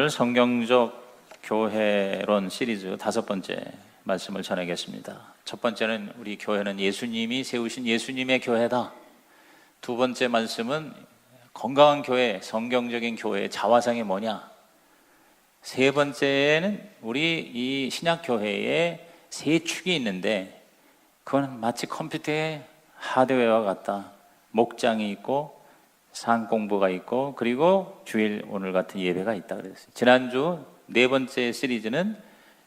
오늘 성경적 교회론 시리즈 5번째 말씀을 전하겠습니다. 첫 번째는 우리 교회는 예수님이 세우신 예수님의 교회다. 두 번째 말씀은 건강한 교회, 성경적인 교회의 자화상이 뭐냐. 세 번째는 우리 이 신약교회에 세 축이 있는데 그건 마치 컴퓨터의 하드웨어와 같다. 목장이 있고 상공부가 있고 그리고 주일 오늘 같은 예배가 있다 그랬어요. 지난주 네 번째 시리즈는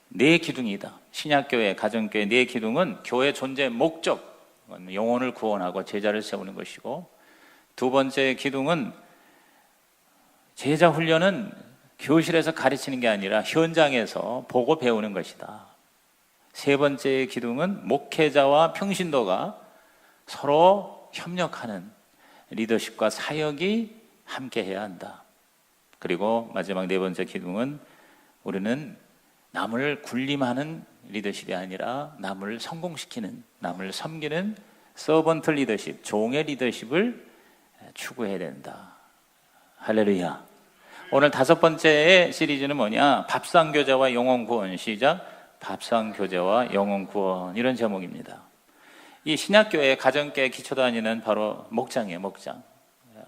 네 기둥이다. 신약교회, 가정교회 네 기둥은 교회 존재의 목적, 영혼을 구원하고 제자를 세우는 것이고, 두 번째 기둥은 제자 훈련은 교실에서 가르치는 게 아니라 현장에서 보고 배우는 것이다. 세 번째 기둥은 목회자와 평신도가 서로 협력하는 리더십과 사역이 함께 해야 한다. 그리고 마지막 네 번째 기둥은 우리는 남을 군림하는 리더십이 아니라 남을 성공시키는, 남을 섬기는 서번트 리더십, 종의 리더십을 추구해야 된다. 할렐루야. 오늘 5번째 시리즈는 뭐냐? 밥상교제와 영혼구원. 시작. 밥상교제와 영혼구원. 이런 제목입니다. 이 신약교회 가정교회 기초단위는 바로 목장이에요. 목장.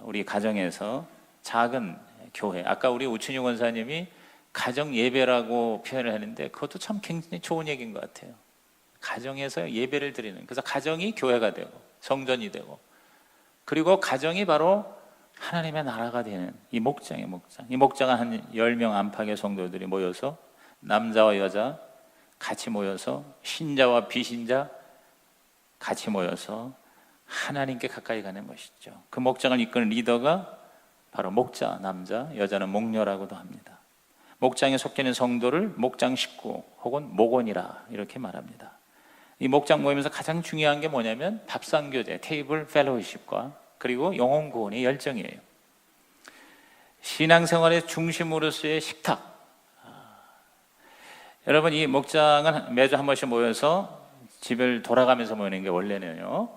우리 가정에서 작은 교회. 아까 우리 우춘희 원사님이 가정 예배라고 표현을 했는데 그것도 참 굉장히 좋은 얘기인 것 같아요. 가정에서 예배를 드리는, 그래서 가정이 교회가 되고 성전이 되고, 그리고 가정이 바로 하나님의 나라가 되는 이 목장이에요. 목장. 이 목장은 한 10명 안팎의 성도들이 모여서 남자와 여자 같이 모여서 신자와 비신자 같이 모여서 하나님께 가까이 가는 것이죠. 그 목장을 이끄는 리더가 바로 목자, 남자, 여자는 목녀라고도 합니다. 목장에 속해 있는 성도를 목장 식구 혹은 목원이라 이렇게 말합니다. 이 목장 모임에서 가장 중요한 게 뭐냐면 밥상교제, 테이블 펠로우십과 그리고 영혼구원의 열정이에요. 신앙생활의 중심으로서의 식탁. 여러분, 이 목장은 매주 한 번씩 모여서 집을 돌아가면서 모이는 게 원래는요.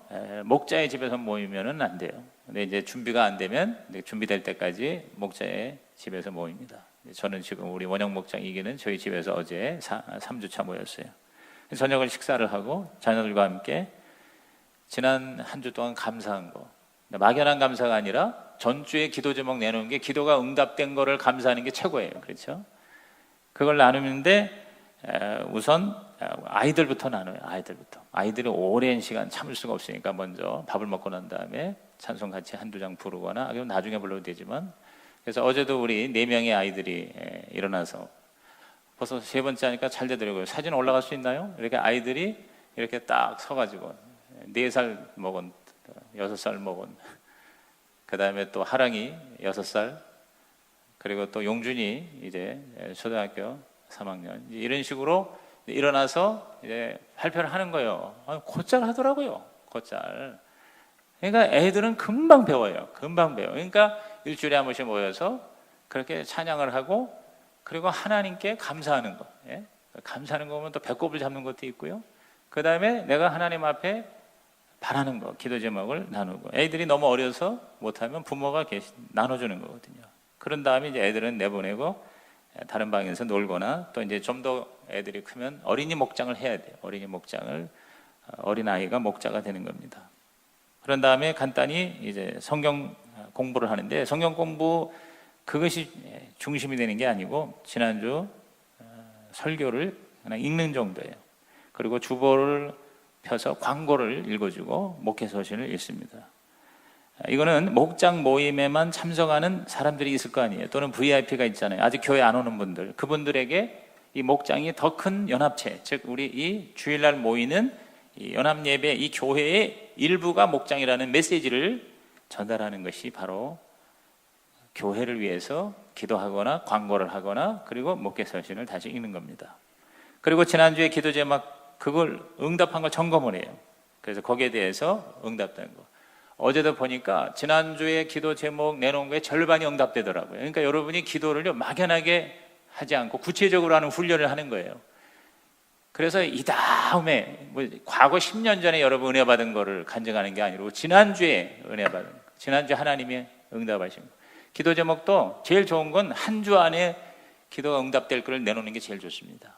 목자의 집에서 모이면은 안 돼요. 근데 이제 준비가 안 되면 준비될 때까지 목자의 집에서 모입니다. 저는 지금 우리 원영 목장이기는 저희 집에서 어제 3주차 모였어요. 저녁을 식사를 하고 자녀들과 함께 지난 한 주 동안 감사한 거, 막연한 감사가 아니라 전주에 기도 제목 내놓은 게 기도가 응답된 거를 감사하는 게 최고예요. 그렇죠? 그걸 나누는데 우선 아이들부터 나눠요. 아이들이 오랜 시간 참을 수가 없으니까 먼저 밥을 먹고 난 다음에 찬송 같이 한두 장 부르거나, 아니면 나중에 불러도 되지만, 그래서 어제도 우리 4명의 아이들이 일어나서 벌써 3번째 하니까 잘 되더라고요. 사진 올라갈 수 있나요? 이렇게 아이들이 이렇게 딱 서가지고 4살 먹은, 6살 먹은, 그 다음에 또 하랑이 6살, 그리고 또 용준이 이제 초등학교 3학년, 이런 식으로 일어나서 이제 발표를 하는 거예요. 곧잘 하더라고요. 곧잘. 그러니까 애들은 금방 배워요. 금방 배워. 그러니까 일주일에 한 번씩 모여서 그렇게 찬양을 하고, 그리고 하나님께 감사하는 거. 예? 감사하는 거 보면 또 배꼽을 잡는 것도 있고요. 그 다음에 내가 하나님 앞에 바라는 거, 기도 제목을 나누고, 애들이 너무 어려서 못하면 부모가 나눠주는 거거든요. 그런 다음에 이제 애들은 내보내고 다른 방에서 놀거나, 또 이제 좀 더 애들이 크면 어린이 목장을 해야 돼요. 어린이 목장을, 어린아이가 목자가 되는 겁니다. 그런 다음에 간단히 이제 성경 공부를 하는데, 성경 공부 그것이 중심이 되는 게 아니고 지난주 설교를 그냥 읽는 정도예요. 그리고 주보를 펴서 광고를 읽어주고 목회 서신을 읽습니다. 이거는 목장 모임에만 참석하는 사람들이 있을 거 아니에요. 또는 VIP가 있잖아요. 아직 교회 안 오는 분들, 그분들에게 이 목장이 더 큰 연합체, 즉 우리 이 주일날 모이는 이 연합예배, 이 교회의 일부가 목장이라는 메시지를 전달하는 것이 바로 교회를 위해서 기도하거나 광고를 하거나 그리고 목회 서신을 다시 읽는 겁니다. 그리고 지난주에 기도 제목 그걸 응답한 걸 점검을 해요. 그래서 거기에 대해서 응답된 거. 어제도 보니까 지난주에 기도 제목 내놓은 거에 절반이 응답되더라고요. 그러니까 여러분이 기도를 막연하게 하지 않고 구체적으로 하는 훈련을 하는 거예요. 그래서 이 다음에 과거 10년 전에 여러분 은혜 받은 거를 간증하는 게 아니고 지난주에 은혜 받은 거, 지난주에 하나님의 응답하신 거. 기도 제목도 제일 좋은 건 한 주 안에 기도가 응답될 것을 내놓는 게 제일 좋습니다.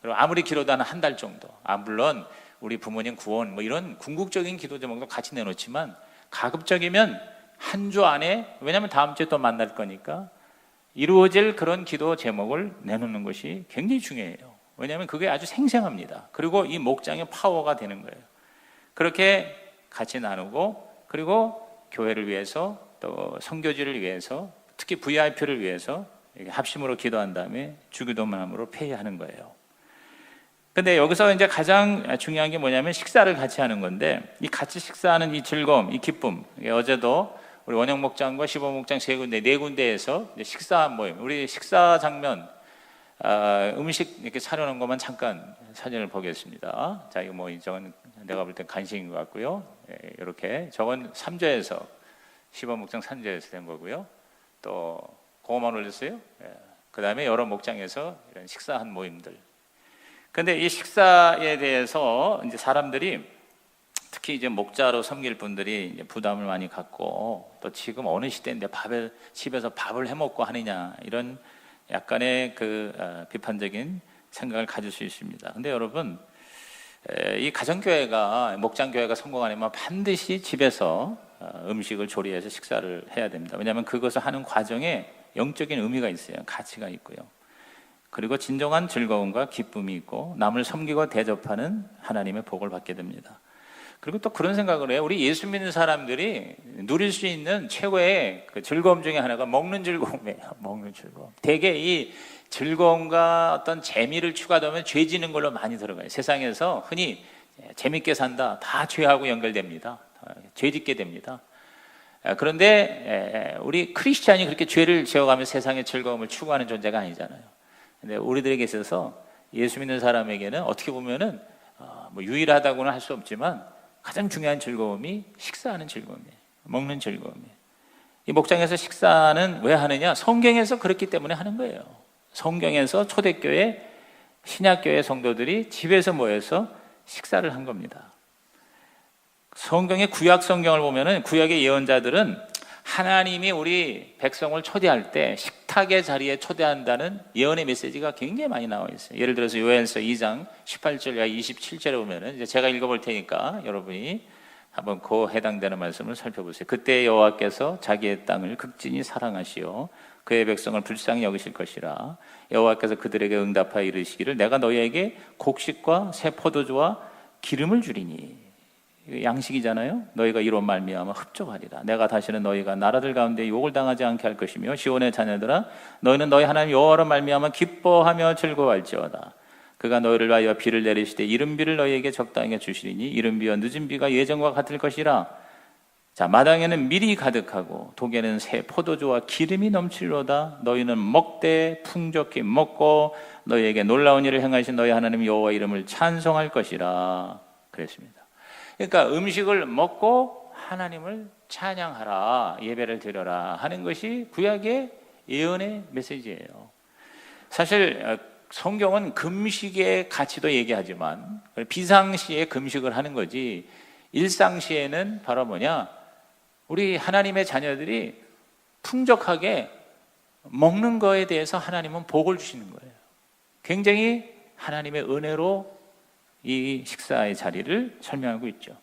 그리고 아무리 길어도 한 달 정도. 물론 우리 부모님 구원 뭐 이런 궁극적인 기도 제목도 같이 내놓지만 가급적이면 한 주 안에, 왜냐하면 다음 주에 또 만날 거니까 이루어질 그런 기도 제목을 내놓는 것이 굉장히 중요해요. 왜냐하면 그게 아주 생생합니다. 그리고 이 목장의 파워가 되는 거예요. 그렇게 같이 나누고, 그리고 교회를 위해서 또 선교지를 위해서, 특히 VIP를 위해서 합심으로 기도한 다음에 주기도문함으로 폐회하는 거예요. 근데 여기서 이제 가장 중요한 게 뭐냐면 식사를 같이 하는 건데, 이 같이 식사하는 이 즐거움, 이 기쁨, 어제도 우리 원영 목장과 시보 목장 네 군데에서 식사 모임, 우리 식사 장면, 음식 이렇게 차려놓은 것만 잠깐 사진을 보겠습니다. 자, 이거 뭐 저건 내가 볼 때 간식인 것 같고요. 이렇게 저건 3조에서 시보 목장 3조에서 된 거고요. 또 그거만 올렸어요. 그 다음에 여러 목장에서 이런 식사한 모임들. 근데 이 식사에 대해서 이제 사람들이, 특히 이제 목자로 섬길 분들이 이제 부담을 많이 갖고, 또 지금 어느 시대인데 집에서 밥을 해 먹고 하느냐, 이런 약간의 비판적인 생각을 가질 수 있습니다. 근데 여러분, 이 가정교회가, 목장교회가 성공하려면 반드시 집에서 음식을 조리해서 식사를 해야 됩니다. 왜냐하면 그것을 하는 과정에 영적인 의미가 있어요. 가치가 있고요. 그리고 진정한 즐거움과 기쁨이 있고 남을 섬기고 대접하는 하나님의 복을 받게 됩니다. 그리고 또 그런 생각을 해요. 우리 예수 믿는 사람들이 누릴 수 있는 최고의 그 즐거움 중에 하나가 먹는 즐거움이에요. 먹는 즐거움. 대개 이 즐거움과 어떤 재미를 추가하면 죄 지는 걸로 많이 들어가요. 세상에서 흔히 재밌게 산다, 다 죄하고 연결됩니다. 죄 짓게 됩니다. 그런데 우리 크리스찬이 그렇게 죄를 지어가며 세상의 즐거움을 추구하는 존재가 아니잖아요. 근데 우리들에게 있어서 예수 믿는 사람에게는 어떻게 보면은 뭐 유일하다고는 할 수 없지만 가장 중요한 즐거움이 식사하는 즐거움이에요. 먹는 즐거움이에요. 이 목장에서 식사는 왜 하느냐? 성경에서 그렇기 때문에 하는 거예요. 성경에서 초대교회, 신약교회 성도들이 집에서 모여서 식사를 한 겁니다. 성경의 구약 성경을 보면은 구약의 예언자들은 하나님이 우리 백성을 초대할 때 식탁의 자리에 초대한다는 예언의 메시지가 굉장히 많이 나와 있어요. 예를 들어서 요엘서 2장 18절과 27절에 보면은 이제 제가 읽어볼 테니까 여러분이 한번 그 해당되는 말씀을 살펴보세요. 그때 여호와께서 자기의 땅을 극진히 사랑하시오 그의 백성을 불쌍히 여기실 것이라. 여호와께서 그들에게 응답하여 이르시기를 내가 너희에게 곡식과 새 포도주와 기름을 주리니. 양식이잖아요. 너희가 이로 말미암아 흡족하리라. 내가 다시는 너희가 나라들 가운데 욕을 당하지 않게 할 것이며 시온의 자녀들아 너희는 너희 하나님 여호와로 말미암아 기뻐하며 즐거워할지어다. 그가 너희를 위하여 비를 내리시되 이른 비를 너희에게 적당히 주시리니 이른 비와 늦은 비가 예전과 같을 것이라. 자, 마당에는 밀이 가득하고 독에는 새 포도주와 기름이 넘치리로다. 너희는 먹되 풍족히 먹고 너희에게 놀라운 일을 행하신 너희 하나님 여호와 이름을 찬송할 것이라. 그랬습니다. 그러니까 음식을 먹고 하나님을 찬양하라, 예배를 드려라 하는 것이 구약의 예언의 메시지예요. 사실 성경은 금식의 가치도 얘기하지만 비상시에 금식을 하는 거지, 일상시에는 바로 뭐냐, 우리 하나님의 자녀들이 풍족하게 먹는 거에 대해서 하나님은 복을 주시는 거예요. 굉장히 하나님의 은혜로 이 식사의 자리를 설명하고 있죠.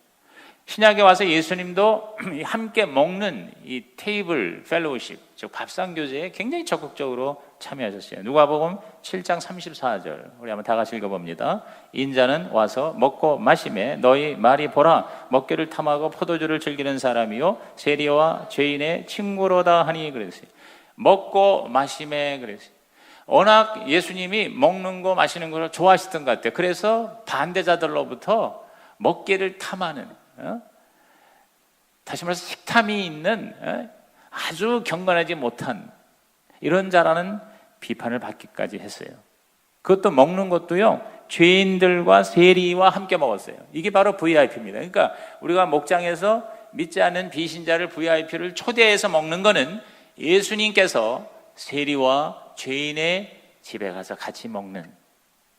신약에 와서 예수님도 함께 먹는 이 테이블 펠로우십, 즉 밥상교제에 굉장히 적극적으로 참여하셨어요. 누가복음 7장 34절 우리 한번 다 같이 읽어봅니다. 인자는 와서 먹고 마시매 너희 말이 보라 먹기를 탐하고 포도주를 즐기는 사람이요 세리와 죄인의 친구로다 하니 그랬어요. 먹고 마시매 그랬어요. 워낙 예수님이 먹는 거 마시는 걸 좋아하시던 것 같아요. 그래서 반대자들로부터 먹기를 탐하는, 다시 말해서 식탐이 있는 아주 경건하지 못한 이런 자라는 비판을 받기까지 했어요. 그것도 먹는 것도요, 죄인들과 세리와 함께 먹었어요. 이게 바로 VIP입니다. 그러니까 우리가 목장에서 믿지 않는 비신자를 VIP를 초대해서 먹는 거는 예수님께서 세리와 죄인의 집에 가서 같이 먹는,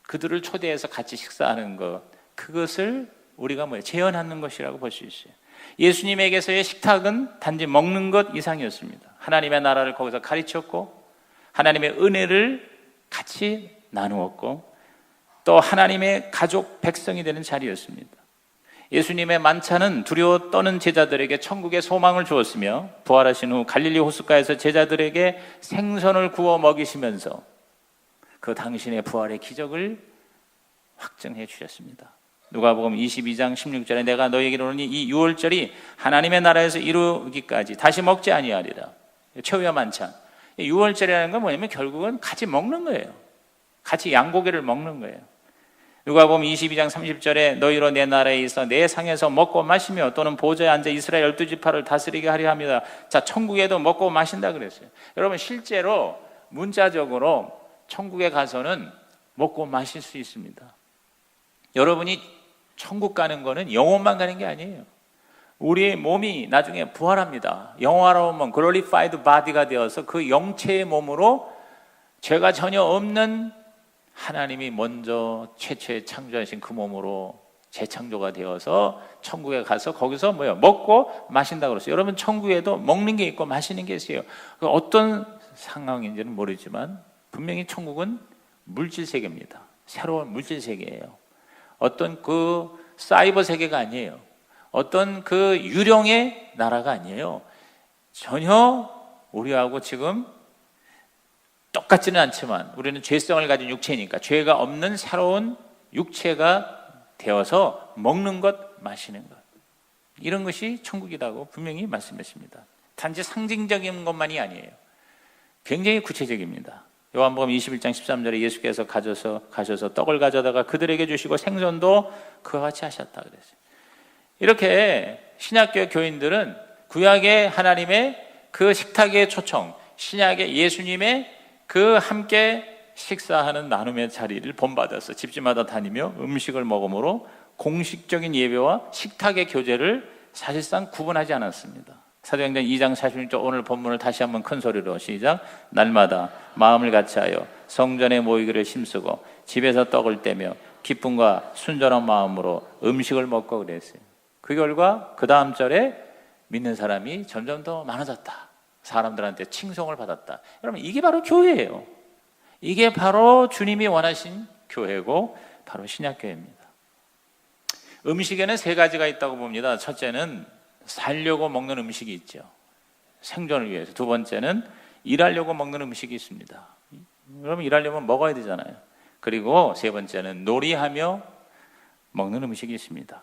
그들을 초대해서 같이 식사하는 것, 그것을 우리가 재현하는 것이라고 볼 수 있어요. 예수님에게서의 식탁은 단지 먹는 것 이상이었습니다. 하나님의 나라를 거기서 가르쳤고 하나님의 은혜를 같이 나누었고 또 하나님의 가족 백성이 되는 자리였습니다. 예수님의 만찬은 두려워 떠는 제자들에게 천국의 소망을 주었으며 부활하신 후 갈릴리 호숫가에서 제자들에게 생선을 구워 먹이시면서 그 당신의 부활의 기적을 확증해 주셨습니다. 누가복음 22장 16절에 내가 너희에게 이르노니 이 유월절이 하나님의 나라에서 이루기까지 다시 먹지 아니하리라. 최후의 만찬. 유월절이라는 건 뭐냐면 결국은 같이 먹는 거예요. 같이 양고기를 먹는 거예요. 누가복음 22장 30절에 너희로 내 나라에 있어 내 상에서 먹고 마시며 또는 보좌에 앉아 이스라엘 12지파를 다스리게 하려 합니다. 자, 천국에도 먹고 마신다 그랬어요. 여러분 실제로 문자적으로 천국에 가서는 먹고 마실 수 있습니다. 여러분이 천국 가는 거는 영혼만 가는 게 아니에요. 우리의 몸이 나중에 부활합니다. 영화로운 몸, glorified body가 되어서 그 영체의 몸으로 죄가 전혀 없는 하나님이 먼저 최초에 창조하신 그 몸으로 재창조가 되어서 천국에 가서 거기서 먹고 마신다고 그랬어요. 여러분 천국에도 먹는 게 있고 마시는 게 있어요. 어떤 상황인지는 모르지만 분명히 천국은 물질 세계입니다. 새로운 물질 세계예요. 어떤 그 사이버 세계가 아니에요. 어떤 그 유령의 나라가 아니에요. 전혀 우리하고 지금 똑같지는 않지만 우리는 죄성을 가진 육체니까 죄가 없는 새로운 육체가 되어서 먹는 것, 마시는 것, 이런 것이 천국이라고 분명히 말씀했습니다. 단지 상징적인 것만이 아니에요. 굉장히 구체적입니다. 요한복음 21장 13절에 예수께서 가셔서 떡을 가져다가 그들에게 주시고 생선도 그와 같이 하셨다 그랬어요. 이렇게 신약교회 교인들은 구약의 하나님의 그 식탁의 초청, 신약의 예수님의 그 함께 식사하는 나눔의 자리를 본받아서 집집마다 다니며 음식을 먹음으로 공식적인 예배와 식탁의 교제를 사실상 구분하지 않았습니다. 사도행전 2장 46절 오늘 본문을 다시 한번 큰 소리로 시작. 날마다 마음을 같이하여 성전에 모이기를 힘쓰고 집에서 떡을 떼며 기쁨과 순전한 마음으로 음식을 먹고 그랬어요. 그 결과 그 다음 절에 믿는 사람이 점점 더 많아졌다. 사람들한테 칭송을 받았다. 여러분 이게 바로 교회예요. 이게 바로 주님이 원하신 교회고 바로 신약교회입니다. 음식에는 세 가지가 있다고 봅니다. 첫째는 살려고 먹는 음식이 있죠. 생존을 위해서. 두 번째는 일하려고 먹는 음식이 있습니다. 여러분 일하려면 먹어야 되잖아요. 그리고 세 번째는 놀이하며 먹는 음식이 있습니다.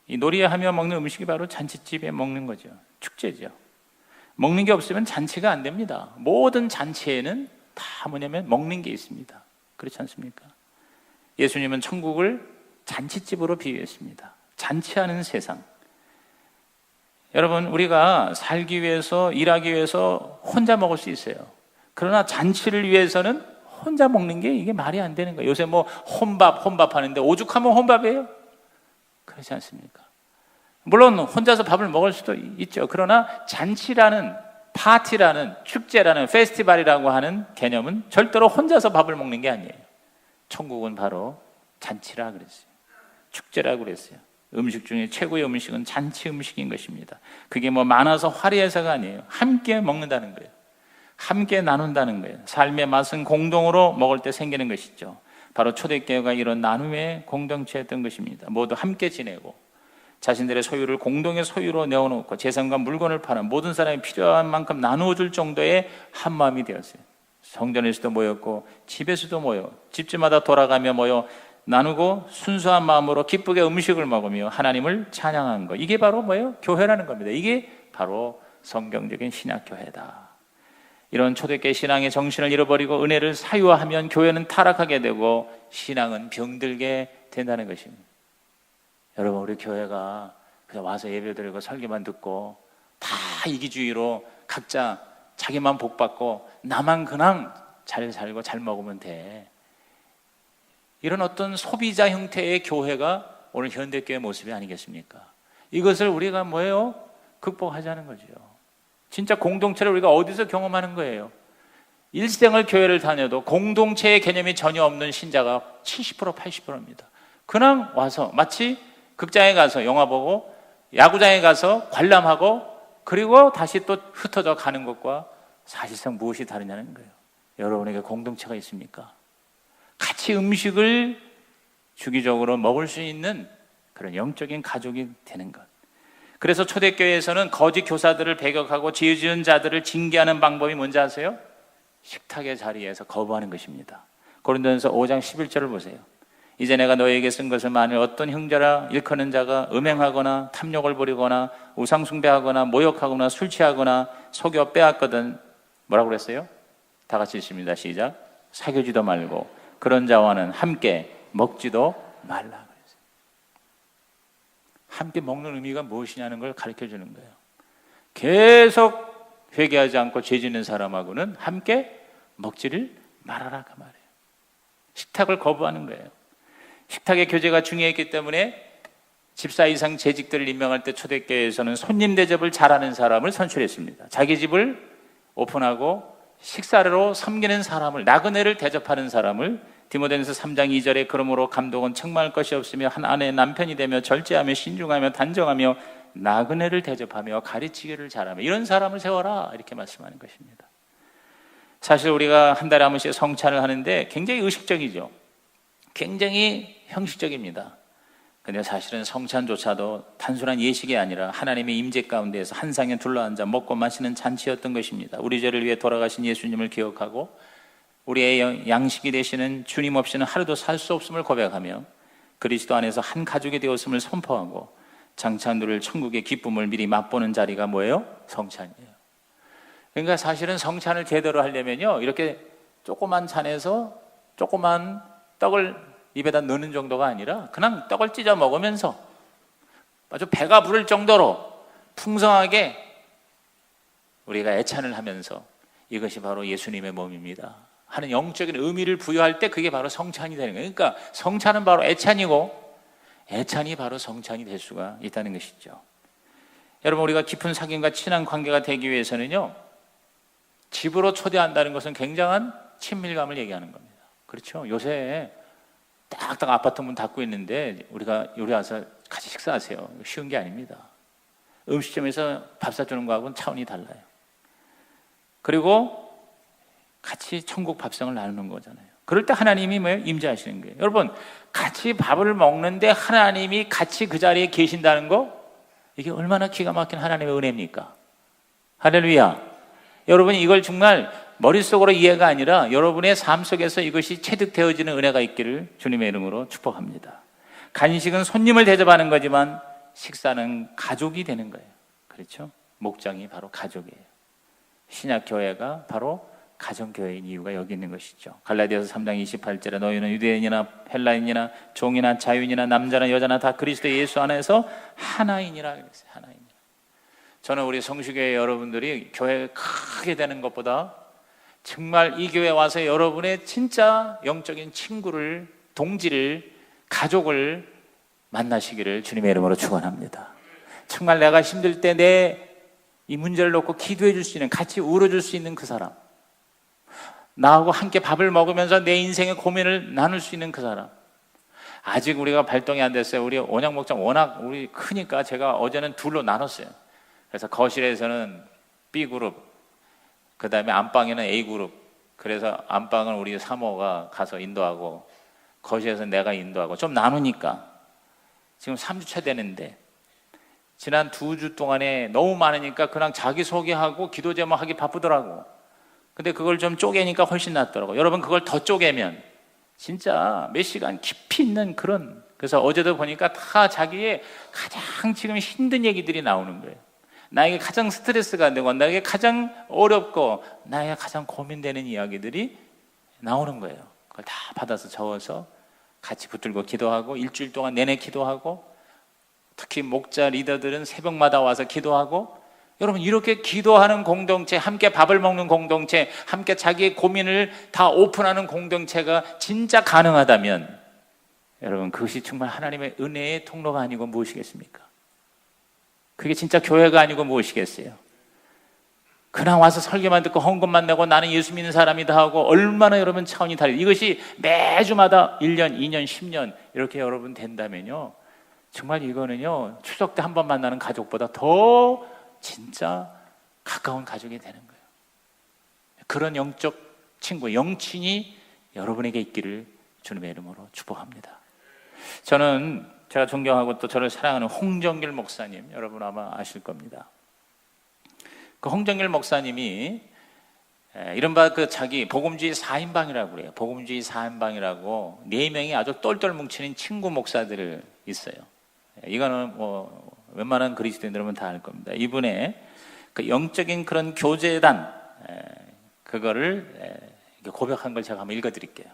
이 놀이하며 먹는 음식이 바로 잔치집에 먹는 거죠. 축제죠. 먹는 게 없으면 잔치가 안 됩니다. 모든 잔치에는 다 뭐냐면 먹는 게 있습니다. 그렇지 않습니까? 예수님은 천국을 잔치집으로 비유했습니다. 잔치하는 세상. 여러분 우리가 살기 위해서 일하기 위해서 혼자 먹을 수 있어요. 그러나 잔치를 위해서는 혼자 먹는 게 이게 말이 안 되는 거예요. 요새 혼밥 하는데 오죽하면 혼밥이에요? 그렇지 않습니까? 물론 혼자서 밥을 먹을 수도 있죠. 그러나 잔치라는 파티라는 축제라는 페스티벌이라고 하는 개념은 절대로 혼자서 밥을 먹는 게 아니에요. 천국은 바로 잔치라 그랬어요. 축제라 그랬어요. 음식 중에 최고의 음식은 잔치 음식인 것입니다. 그게 많아서 화려해서가 아니에요. 함께 먹는다는 거예요. 함께 나눈다는 거예요. 삶의 맛은 공동으로 먹을 때 생기는 것이죠. 바로 초대교회가 이런 나눔의 공동체였던 것입니다. 모두 함께 지내고 자신들의 소유를 공동의 소유로 내어놓고 재산과 물건을 팔아 모든 사람이 필요한 만큼 나누어줄 정도의 한마음이 되었어요. 성전에서도 모였고 집에서도 모여 집집마다 돌아가며 모여 나누고 순수한 마음으로 기쁘게 음식을 먹으며 하나님을 찬양한 것. 이게 바로 교회라는 겁니다. 이게 바로 성경적인 신약교회다. 이런 초대교회 신앙의 정신을 잃어버리고 은혜를 사유화하면 교회는 타락하게 되고 신앙은 병들게 된다는 것입니다. 여러분 우리 교회가 그냥 와서 예배드리고 설교만 듣고 다 이기주의로 각자 자기만 복받고 나만 그냥 잘 살고 잘 먹으면 돼. 이런 어떤 소비자 형태의 교회가 오늘 현대교회 모습이 아니겠습니까? 이것을 우리가 극복하자는 거죠. 진짜 공동체를 우리가 어디서 경험하는 거예요? 일생을 교회를 다녀도 공동체의 개념이 전혀 없는 신자가 70% 80%입니다. 그냥 와서 마치 극장에 가서 영화 보고 야구장에 가서 관람하고 그리고 다시 또 흩어져 가는 것과 사실상 무엇이 다르냐는 거예요. 여러분에게 공동체가 있습니까? 같이 음식을 주기적으로 먹을 수 있는 그런 영적인 가족이 되는 것. 그래서 초대교회에서는 거짓 교사들을 배격하고 죄 지은 자들을 징계하는 방법이 뭔지 아세요? 식탁의 자리에서 거부하는 것입니다. 고린도전서 5장 11절을 보세요. 이제 내가 너에게 쓴 것을 만일 어떤 형제라 일컫는 자가 음행하거나 탐욕을 부리거나 우상숭배하거나 모욕하거나 술 취하거나 속여 빼앗거든, 뭐라고 그랬어요? 다 같이 읽습니다. 시작. 사귀지도 말고 그런 자와는 함께 먹지도 말라 그랬어요. 함께 먹는 의미가 무엇이냐는 걸 가르쳐 주는 거예요. 계속 회개하지 않고 죄 짓는 사람하고는 함께 먹지를 말아라 그 말이에요. 식탁을 거부하는 거예요. 식탁의 교제가 중요했기 때문에 집사 이상 재직들을 임명할 때 초대교회에서는 손님 대접을 잘하는 사람을 선출했습니다. 자기 집을 오픈하고 식사로 섬기는 사람을, 나그네를 대접하는 사람을, 디모데전서 3장 2절에 그러므로 감독은 책망할 것이 없으며 한 아내의 남편이 되며 절제하며 신중하며 단정하며 나그네를 대접하며 가르치기를 잘하며 이런 사람을 세워라, 이렇게 말씀하는 것입니다. 사실 우리가 한 달에 한 번씩 성찬을 하는데 굉장히 의식적이죠. 굉장히 형식적입니다. 근데 사실은 성찬조차도 단순한 예식이 아니라 하나님의 임재 가운데에서 한 상에 둘러앉아 먹고 마시는 잔치였던 것입니다. 우리 죄를 위해 돌아가신 예수님을 기억하고 우리의 양식이 되시는 주님 없이는 하루도 살 수 없음을 고백하며 그리스도 안에서 한 가족이 되었음을 선포하고 장차 누릴 천국의 기쁨을 미리 맛보는 자리가 뭐예요? 성찬이에요. 그러니까 사실은 성찬을 제대로 하려면요, 이렇게 조그만 잔에서 조그만 떡을 입에다 넣는 정도가 아니라 그냥 떡을 찢어 먹으면서 아주 배가 부를 정도로 풍성하게 우리가 애찬을 하면서 이것이 바로 예수님의 몸입니다 하는 영적인 의미를 부여할 때 그게 바로 성찬이 되는 거예요. 그러니까 성찬은 바로 애찬이고 애찬이 바로 성찬이 될 수가 있다는 것이죠. 여러분, 우리가 깊은 사귐과 친한 관계가 되기 위해서는요, 집으로 초대한다는 것은 굉장한 친밀감을 얘기하는 겁니다. 그렇죠? 요새 딱딱 아파트 문 닫고 있는데 우리가 요리 와서 같이 식사하세요. 쉬운 게 아닙니다. 음식점에서 밥 사주는 거하고는 차원이 달라요. 그리고 같이 천국 밥상을 나누는 거잖아요. 그럴 때 하나님이 뭐예요? 임재하시는 거예요. 여러분, 같이 밥을 먹는데 하나님이 같이 그 자리에 계신다는 거, 이게 얼마나 기가 막힌 하나님의 은혜입니까? 할렐루야. 여러분이 이걸 정말 머릿속으로 이해가 아니라 여러분의 삶 속에서 이것이 체득되어지는 은혜가 있기를 주님의 이름으로 축복합니다. 간식은 손님을 대접하는 거지만 식사는 가족이 되는 거예요. 그렇죠? 목장이 바로 가족이에요. 신약교회가 바로 가정교회인 이유가 여기 있는 것이죠. 갈라디아서 3장 28절에 너희는 유대인이나 헬라인이나 종이나 자유인이나 남자나 여자나 다 그리스도 예수 안에서 하나이니라 그랬어요. 하나이니라. 저는 우리 성수교회 여러분들이 교회 크게 되는 것보다 정말 이 교회 와서 여러분의 진짜 영적인 친구를, 동지를, 가족을 만나시기를 주님의 이름으로 축원합니다. 정말 내가 힘들 때 내 이 문제를 놓고 기도해 줄 수 있는, 같이 울어줄 수 있는 그 사람, 나하고 함께 밥을 먹으면서 내 인생의 고민을 나눌 수 있는 그 사람. 아직 우리가 발동이 안 됐어요. 우리 온양목장 워낙 우리 크니까 제가 어제는 둘로 나눴어요. 그래서 거실에서는 B그룹, 그 다음에 안방에는 A그룹. 그래서 안방은 우리 사모가 가서 인도하고 거실에서 내가 인도하고 좀 나누니까 지금 3주차 되는데 지난 2주 동안에 너무 많으니까 그냥 자기소개하고 기도 제목 하기 바쁘더라고. 근데 그걸 좀 쪼개니까 훨씬 낫더라고. 여러분, 그걸 더 쪼개면 진짜 몇 시간 깊이 있는 그런, 그래서 어제도 보니까 다 자기의 가장 지금 힘든 얘기들이 나오는 거예요. 나에게 가장 스트레스가 되고 나에게 가장 어렵고 나에게 가장 고민되는 이야기들이 나오는 거예요. 그걸 다 받아서 적어서 같이 붙들고 기도하고 일주일 동안 내내 기도하고, 특히 목자 리더들은 새벽마다 와서 기도하고, 여러분, 이렇게 기도하는 공동체, 함께 밥을 먹는 공동체, 함께 자기의 고민을 다 오픈하는 공동체가 진짜 가능하다면 여러분, 그것이 정말 하나님의 은혜의 통로가 아니고 무엇이겠습니까? 그게 진짜 교회가 아니고 무엇이겠어요? 그냥 와서 설교만 듣고 헌금만 내고 나는 예수 믿는 사람이다 하고 얼마나 여러분 차원이 다르죠. 이것이 매주마다 1년, 2년, 10년 이렇게 여러분 된다면요, 정말 이거는요, 추석 때 한 번 만나는 가족보다 더 진짜 가까운 가족이 되는 거예요. 그런 영적 친구, 영친이 여러분에게 있기를 주님의 이름으로 축복합니다. 저는 제가 존경하고 또 저를 사랑하는 홍정길 목사님, 여러분 아마 아실 겁니다. 그 홍정길 목사님이 이른바 그 자기 복음주의 4인방이라고 그래요. 복음주의 4인방이라고 4명이 아주 똘똘 뭉치는 친구 목사들 있어요. 이거는 뭐 웬만한 그리스도인들은 다 알 겁니다. 이분의 그 영적인 그런 교제단, 그거를 고백한 걸 제가 한번 읽어드릴게요.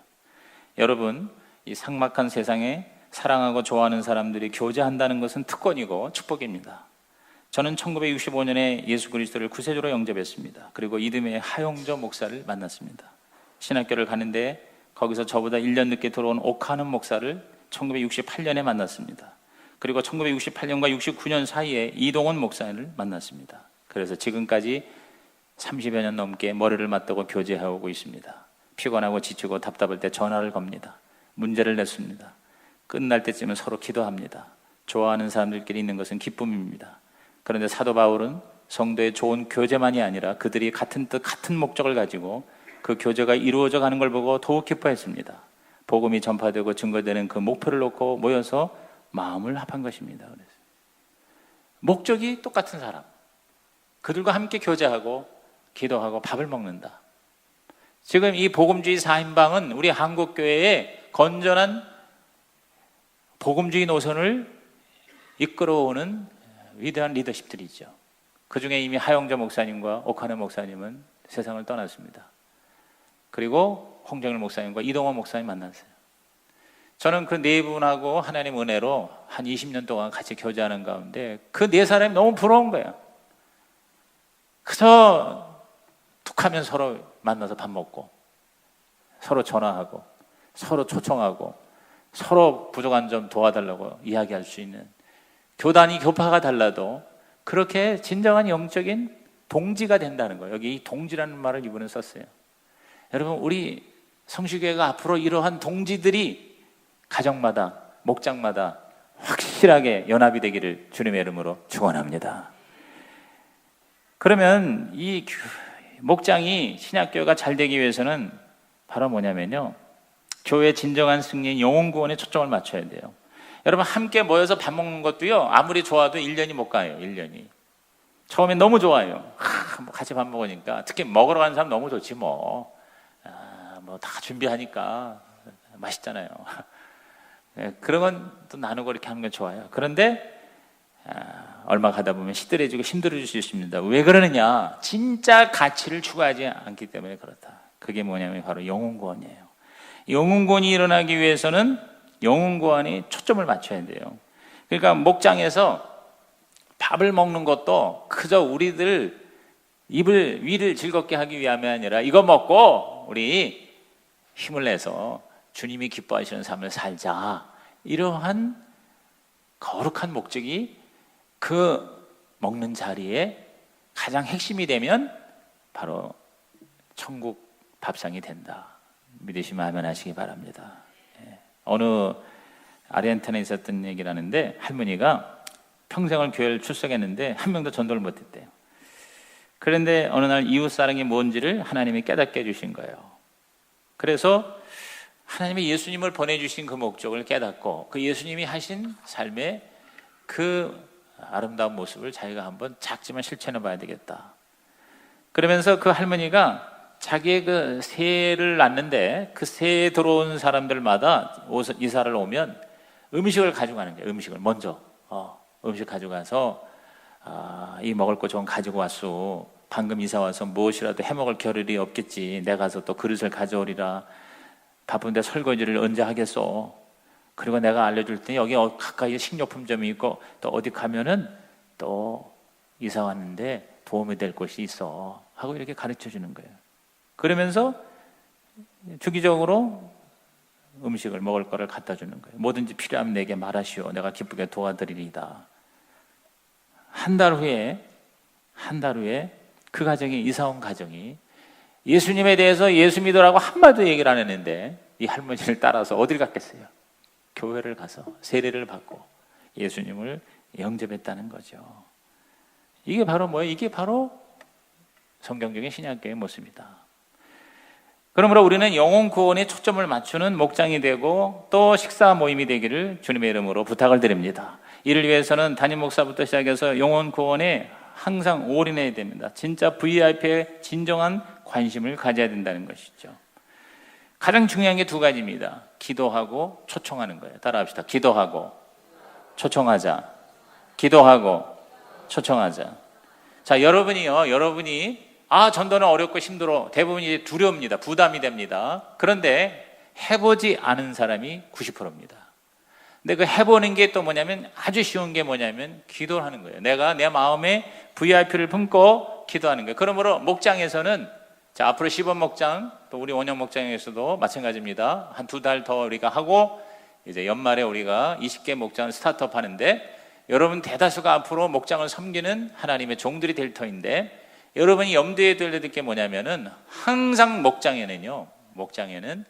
여러분, 이 삭막한 세상에 사랑하고 좋아하는 사람들이 교제한다는 것은 특권이고 축복입니다. 저는 1965년에 예수 그리스도를 구세주로 영접했습니다. 그리고 이듬해 하용조 목사를 만났습니다. 신학교를 가는데 거기서 저보다 1년 늦게 들어온 오카는 목사를 1968년에 만났습니다. 그리고 1968년과 69년 사이에 이동원 목사를 만났습니다. 그래서 지금까지 30여 년 넘게 머리를 맞대고 교제하고 있습니다. 피곤하고 지치고 답답할 때 전화를 겁니다. 문제를 냈습니다. 끝날 때쯤은 서로 기도합니다. 좋아하는 사람들끼리 있는 것은 기쁨입니다. 그런데 사도 바울은 성도의 좋은 교제만이 아니라 그들이 같은 뜻, 같은 목적을 가지고 그 교제가 이루어져 가는 걸 보고 더욱 기뻐했습니다. 복음이 전파되고 증거되는 그 목표를 놓고 모여서 마음을 합한 것입니다. 그래서 목적이 똑같은 사람, 그들과 함께 교제하고 기도하고 밥을 먹는다. 지금 이 복음주의 4인방은 우리 한국교회의 건전한 복음주의 노선을 이끌어오는 위대한 리더십들이죠. 그 중에 이미 하용조 목사님과 오카네 목사님은 세상을 떠났습니다. 그리고 홍정일 목사님과 이동원 목사님 만났어요. 저는 그 네 분하고 하나님 은혜로 한 20년 동안 같이 교제하는 가운데 그 네 사람이 너무 부러운 거예요. 그래서 툭 하면 서로 만나서 밥 먹고 서로 전화하고 서로 초청하고 서로 부족한 점 도와달라고 이야기할 수 있는, 교단이 교파가 달라도 그렇게 진정한 영적인 동지가 된다는 거예요. 여기 이 동지라는 말을 이분은 썼어요. 여러분, 우리 성시교회가 앞으로 이러한 동지들이 가정마다 목장마다 확실하게 연합이 되기를 주님의 이름으로 축원합니다. 그러면 이 목장이 신약교회가 잘 되기 위해서는 바로 뭐냐면요, 교회의 진정한 승리인 영혼 구원에 초점을 맞춰야 돼요. 여러분, 함께 모여서 밥 먹는 것도요, 아무리 좋아도 1년이 못 가요. 1년이 처음엔 너무 좋아요. 같이 밥 먹으니까. 특히 먹으러 가는 사람 너무 좋지 뭐. 뭐 다 준비하니까 맛있잖아요. 그런 건 또 나누고 이렇게 하는 건 좋아요. 그런데 얼마 가다 보면 시들해지고 힘들어질 수 있습니다. 왜 그러느냐? 진짜 가치를 추구하지 않기 때문에 그렇다. 그게 뭐냐면 바로 영혼 구원이에요. 영혼 구원이 일어나기 위해서는 영혼 구원이 초점을 맞춰야 돼요. 그러니까 목장에서 밥을 먹는 것도 그저 우리들 위를 즐겁게 하기 위함이 아니라 이거 먹고 우리 힘을 내서 주님이 기뻐하시는 삶을 살자, 이러한 거룩한 목적이 그 먹는 자리에 가장 핵심이 되면 바로 천국 밥상이 된다. 믿으시면 아멘 하시기 바랍니다. 어느 아르헨티나에 있었던 얘기를 하는데, 할머니가 평생을 교회를 출석했는데 한 명도 전도를 못했대요. 그런데 어느 날 이웃사랑이 뭔지를 하나님이 깨닫게 해주신 거예요. 그래서 하나님이 예수님을 보내주신 그 목적을 깨닫고 그 예수님이 하신 삶의 그 아름다운 모습을 자기가 한번 작지만 실천해 봐야 되겠다. 그러면서 그 할머니가 자기의 그 새를 낳는데 그 새에 들어온 사람들마다 이사를 오면 음식을 가져가는 거예요. 음식을 먼저 음식 가져가서 이 먹을 거 좀 가지고 왔소. 방금 이사 와서 무엇이라도 해먹을 겨를이 없겠지. 내가 가서 또 그릇을 가져오리라. 바쁜데 설거지를 언제 하겠소. 그리고 내가 알려줄 테니 여기 가까이에 식료품점이 있고 또 어디 가면은 또 이사 왔는데 도움이 될 곳이 있어 하고 이렇게 가르쳐 주는 거예요. 그러면서 주기적으로 음식을 먹을 거를 갖다 주는 거예요. 뭐든지 필요하면 내게 말하시오. 내가 기쁘게 도와드리리다. 한 달 후에 그 가정이, 이사 온 가정이 예수님에 대해서 예수 믿으라고 한마디도 얘기를 안 했는데 이 할머니를 따라서 어딜 갔겠어요? 교회를 가서 세례를 받고 예수님을 영접했다는 거죠. 이게 바로 뭐예요? 이게 바로 성경적인 신약교회의 모습이다. 그러므로 우리는 영혼 구원에 초점을 맞추는 목장이 되고 또 식사 모임이 되기를 주님의 이름으로 부탁을 드립니다. 이를 위해서는 담임 목사부터 시작해서 영혼 구원에 항상 올인해야 됩니다. 진짜 VIP에 진정한 관심을 가져야 된다는 것이죠. 가장 중요한 게 두 가지입니다. 기도하고 초청하는 거예요. 따라합시다. 기도하고 초청하자. 기도하고 초청하자. 자, 여러분이 전도는 어렵고 힘들어. 대부분 이제 두려웁니다. 부담이 됩니다. 그런데 해보지 않은 사람이 90%입니다. 근데 그 해보는 게 또 뭐냐면 아주 쉬운 게 뭐냐면 기도를 하는 거예요. 내가 내 마음에 VIP를 품고 기도하는 거예요. 그러므로 목장에서는 자, 앞으로 시범 목장, 또 우리 원형 목장에서도 마찬가지입니다. 한 2달 더 우리가 하고 이제 연말에 우리가 20개 목장을 스타트업 하는데 여러분 대다수가 앞으로 목장을 섬기는 하나님의 종들이 될 터인데 여러분이 염두에 둬야 될 게 뭐냐면은 항상 목장에는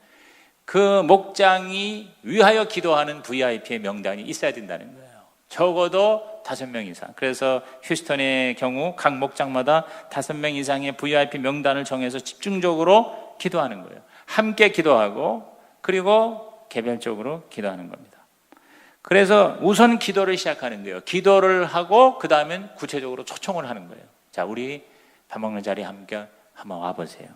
그 목장이 위하여 기도하는 VIP의 명단이 있어야 된다는 거예요. 적어도 5명 이상. 그래서 휴스턴의 경우 각 목장마다 5명 이상의 VIP 명단을 정해서 집중적으로 기도하는 거예요. 함께 기도하고 그리고 개별적으로 기도하는 겁니다. 그래서 우선 기도를 시작하는 거예요. 기도를 하고 그 다음엔 구체적으로 초청을 하는 거예요. 자, 우리 밥 먹는 자리에 함께 한번 와보세요.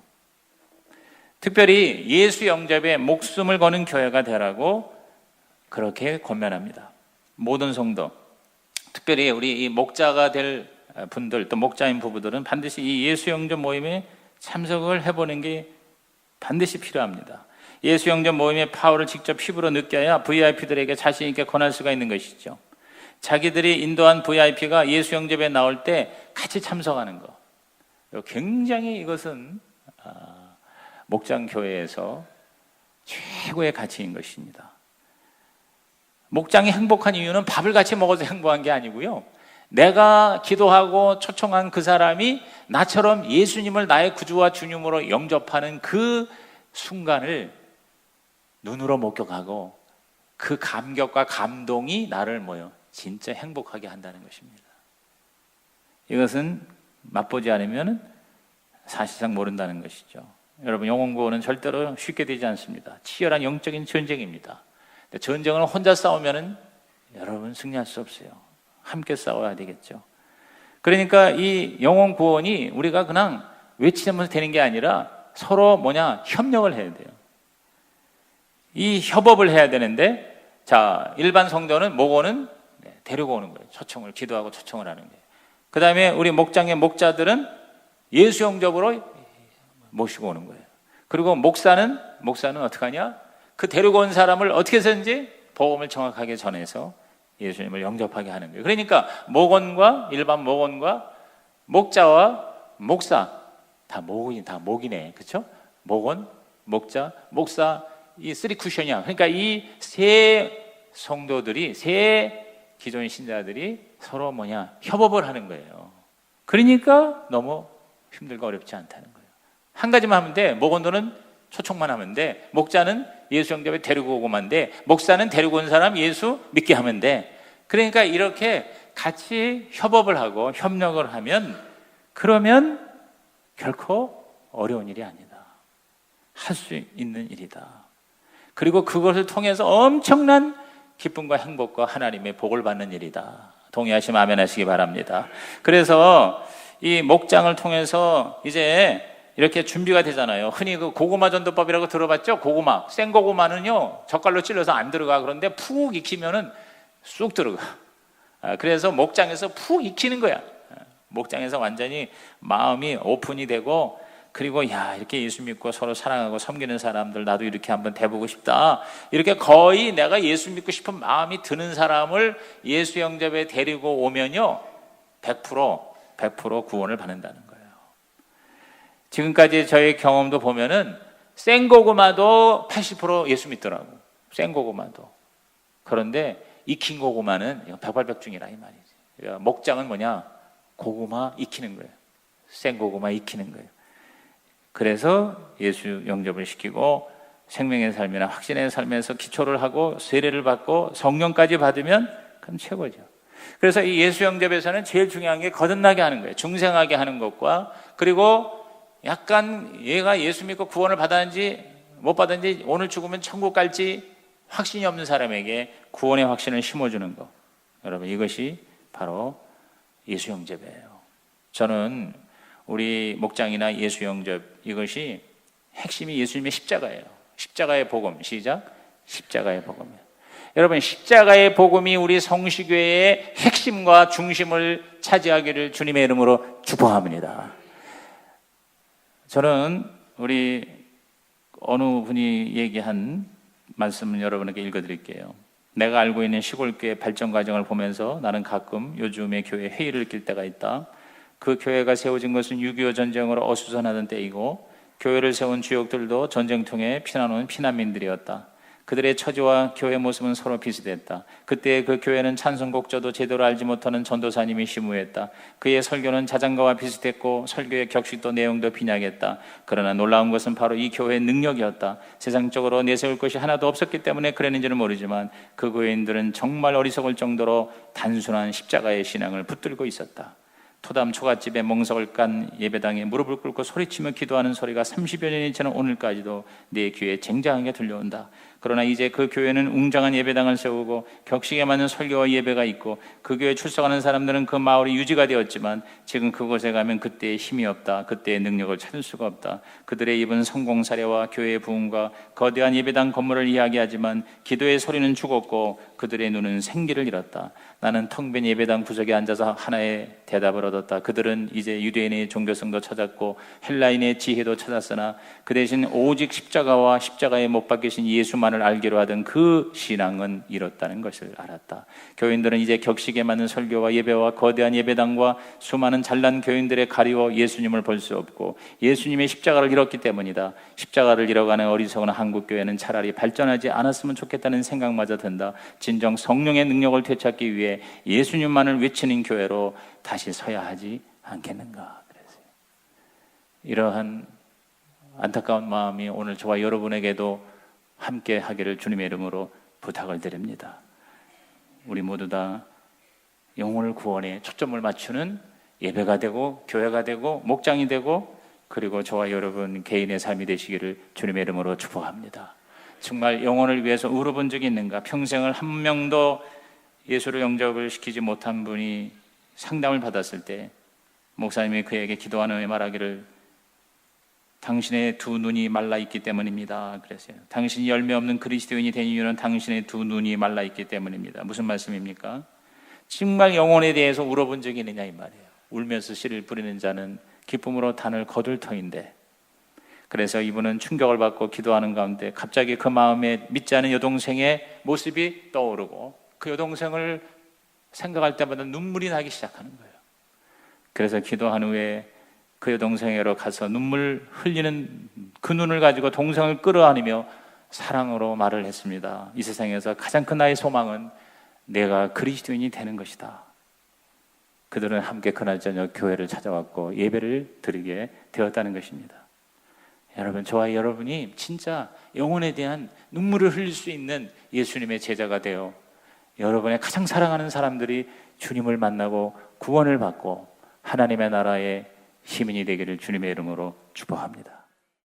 특별히 예수 영접에 목숨을 거는 교회가 되라고 그렇게 권면합니다. 모든 성도, 특별히 우리 이 목자가 될 분들, 또 목자인 부부들은 반드시 이 예수 영접 모임에 참석을 해보는 게 반드시 필요합니다. 예수 영접 모임의 파워를 직접 피부로 느껴야 VIP들에게 자신 있게 권할 수가 있는 것이죠. 자기들이 인도한 VIP가 예수 영접에 나올 때 같이 참석하는 거, 굉장히 이것은 목장 교회에서 최고의 가치인 것입니다. 목장이 행복한 이유는 밥을 같이 먹어서 행복한 게 아니고요, 내가 기도하고 초청한 그 사람이 나처럼 예수님을 나의 구주와 주님으로 영접하는 그 순간을 눈으로 목격하고 그 감격과 감동이 나를 진짜 행복하게 한다는 것입니다. 이것은 맛보지 않으면 사실상 모른다는 것이죠. 여러분, 영혼 구원은 절대로 쉽게 되지 않습니다. 치열한 영적인 전쟁입니다. 전쟁을 혼자 싸우면 여러분 승리할 수 없어요. 함께 싸워야 되겠죠. 그러니까 이 영혼 구원이 우리가 그냥 외치면서 되는 게 아니라 서로 협력을 해야 돼요. 이 협업을 해야 되는데, 자, 일반 성도는 목원은 데리고 오는 거예요. 초청을, 기도하고 초청을 하는 거예요. 그 다음에 우리 목장의 목자들은 예수 영접으로 모시고 오는 거예요. 그리고 목사는 어떻게 하냐? 그 데리고 온 사람을 어떻게 해서든지 복음을 정확하게 전해서 예수님을 영접하게 하는 거예요. 그러니까 목원과 일반 목원과 목자와 목사 다 목이네, 그렇죠? 목원, 목자, 목사, 이 3쿠션이야. 그러니까 이 세 성도들이, 세 기존 신자들이 서로 협업을 하는 거예요. 그러니까 너무 힘들고 어렵지 않다는 거예요. 한 가지만 하면 돼. 목원도는 초청만 하면 돼. 목자는 예수 영접에 데리고 오고만 돼. 목사는 데리고 온 사람 예수 믿게 하면 돼. 그러니까 이렇게 같이 협업을 하고 협력을 하면, 그러면 결코 어려운 일이 아니다. 할 수 있는 일이다. 그리고 그것을 통해서 엄청난 기쁨과 행복과 하나님의 복을 받는 일이다. 동의하시면 아멘 하시기 바랍니다. 그래서 이 목장을 통해서 이제 이렇게 준비가 되잖아요. 흔히 그 고구마 전도법이라고 들어봤죠? 고구마, 생고구마는요 젓갈로 찔러서 안 들어가. 그런데 푹 익히면은 쑥 들어가. 그래서 목장에서 푹 익히는 거야. 목장에서 완전히 마음이 오픈이 되고, 그리고 이렇게 예수 믿고 서로 사랑하고 섬기는 사람들 나도 이렇게 한번 돼보고 싶다. 이렇게 거의 내가 예수 믿고 싶은 마음이 드는 사람을 예수 영접에 데리고 오면요 100% 구원을 받는다는 거예요. 지금까지 저의 경험도 보면은 생고구마도 80% 예수 믿더라고. 생고구마도. 그런데 익힌 고구마는 백발백중이라 이 말이지. 목장은 고구마 익히는 거예요. 생고구마 익히는 거예요. 그래서 예수 영접을 시키고 생명의 삶이나 확신의 삶에서 기초를 하고 세례를 받고 성령까지 받으면 그럼 최고죠. 그래서 이 예수 영접에서는 제일 중요한 게 거듭나게 하는 거예요. 중생하게 하는 것과, 그리고 약간 얘가 예수 믿고 구원을 받았는지 못 받았는지, 오늘 죽으면 천국 갈지 확신이 없는 사람에게 구원의 확신을 심어주는 것, 여러분, 이것이 바로 예수 영접이에요. 저는 우리 목장이나 예수 영접, 이것이 핵심이 예수님의 십자가예요. 십자가의 복음. 시작. 십자가의 복음이에요. 여러분, 십자가의 복음이 우리 성시교회의 핵심과 중심을 차지하기를 주님의 이름으로 축복합니다. 저는 우리 어느 분이 얘기한 말씀을 여러분에게 읽어드릴게요. 내가 알고 있는 시골교회 발전 과정을 보면서 나는 가끔 요즘에 교회 회의를 낄 때가 있다. 그 교회가 세워진 것은 6.25 전쟁으로 어수선하던 때이고, 교회를 세운 주역들도 전쟁통에 피난 온 피난민들이었다. 그들의 처지와 교회 모습은 서로 비슷했다. 그때 그 교회는 찬송곡조도 제대로 알지 못하는 전도사님이 심우했다. 그의 설교는 자장가와 비슷했고 설교의 격식도 내용도 빈약했다. 그러나 놀라운 것은 바로 이 교회의 능력이었다. 세상적으로 내세울 것이 하나도 없었기 때문에 그랬는지는 모르지만 그 교회인들은 정말 어리석을 정도로 단순한 십자가의 신앙을 붙들고 있었다. 토담 초가집에 멍석을 깐 예배당에 무릎을 꿇고 소리치며 기도하는 소리가 30여 년이 지난 오늘까지도 내 귀에 쟁쟁하게 들려온다. 그러나 이제 그 교회는 웅장한 예배당을 세우고 격식에 맞는 설교와 예배가 있고, 그 교회에 출석하는 사람들은 그 마을이 유지가 되었지만 지금 그곳에 가면 그때의 힘이 없다. 그때의 능력을 찾을 수가 없다. 그들의 입은 성공 사례와 교회의 부흥과 거대한 예배당 건물을 이야기하지만 기도의 소리는 죽었고 그들의 눈은 생기를 잃었다. 나는 텅 빈 예배당 구석에 앉아서 하나의 대답을 얻었다. 그들은 이제 유대인의 종교성도 찾았고 헬라인의 지혜도 찾았으나 그 대신 오직 십자가와 십자가에 못 박히신 예수만을 알기로 하던 그 신앙은 잃었다는 것을 알았다. 교인들은 이제 격식에 맞는 설교와 예배와 거대한 예배당과 수많은 잘난 교인들의 가리워 예수님을 볼 수 없고 예수님의 십자가를 잃었기 때문이다. 십자가를 잃어가는 어리석은 한국교회는 차라리 발전하지 않았으면 좋겠다는 생각마저 든다. 진정 성령의 능력을 되찾기 위해 예수님만을 외치는 교회로 다시 서야 하지 않겠는가. 그래서 이러한 안타까운 마음이 오늘 저와 여러분에게도 함께 하기를 주님의 이름으로 부탁을 드립니다. 우리 모두 다 영혼을 구원에 초점을 맞추는 예배가 되고 교회가 되고 목장이 되고, 그리고 저와 여러분 개인의 삶이 되시기를 주님의 이름으로 축복합니다. 정말 영혼을 위해서 울어본 적이 있는가? 평생을 한 명도 예수를 영접을 시키지 못한 분이 상담을 받았을 때 목사님이 그에게 기도하는 후에 말하기를, 당신의 두 눈이 말라 있기 때문입니다. 그랬어요. 당신이 열매 없는 그리스도인이 된 이유는 당신의 두 눈이 말라 있기 때문입니다. 무슨 말씀입니까? 정말 영혼에 대해서 울어본 적이 있느냐 이 말이에요. 울면서 씨를 뿌리는 자는 기쁨으로 단을 거둘 터인데, 그래서 이분은 충격을 받고 기도하는 가운데 갑자기 그 마음에 믿지 않은 여동생의 모습이 떠오르고 그 여동생을 생각할 때마다 눈물이 나기 시작하는 거예요. 그래서 기도한 후에 그 여동생에게로 가서 눈물 흘리는 그 눈을 가지고 동생을 끌어안으며 사랑으로 말을 했습니다. 이 세상에서 가장 큰 나의 소망은 내가 그리스도인이 되는 것이다. 그들은 함께 그날 저녁 교회를 찾아왔고 예배를 드리게 되었다는 것입니다. 여러분, 저와 여러분이 진짜 영혼에 대한 눈물을 흘릴 수 있는 예수님의 제자가 되어 여러분의 가장 사랑하는 사람들이 주님을 만나고 구원을 받고 하나님의 나라의 시민이 되기를 주님의 이름으로 축복합니다.